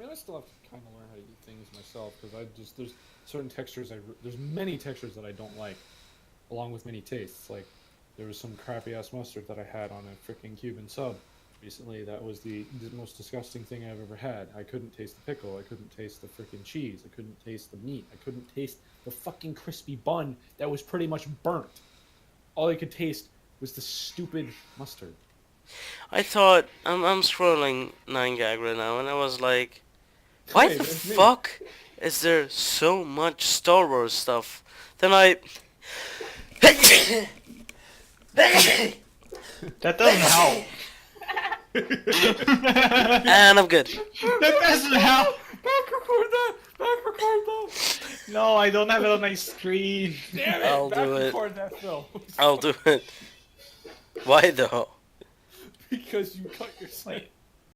mean, I still have to kind of learn how to eat things myself because there's certain textures there's many textures that I don't like, along with many tastes. Like there was some crappy ass mustard that I had on a freaking Cuban sub recently. That was the most disgusting thing I've ever had. I couldn't taste the pickle. I couldn't taste the freaking cheese. I couldn't taste the meat. I couldn't taste the fucking crispy bun that was pretty much burnt. All I could taste was the stupid mustard. I thought I'm scrolling 9gag right now, and I was like, why Hey, the there's me. fuck is there so much Star Wars stuff? Then I That doesn't help. and I'm good. That doesn't help. Back record that! Back record that! No, I don't have it on my screen. Damn it! I'll back do it. record that, Phil. I'll do it. Why though? Because you cut your slate.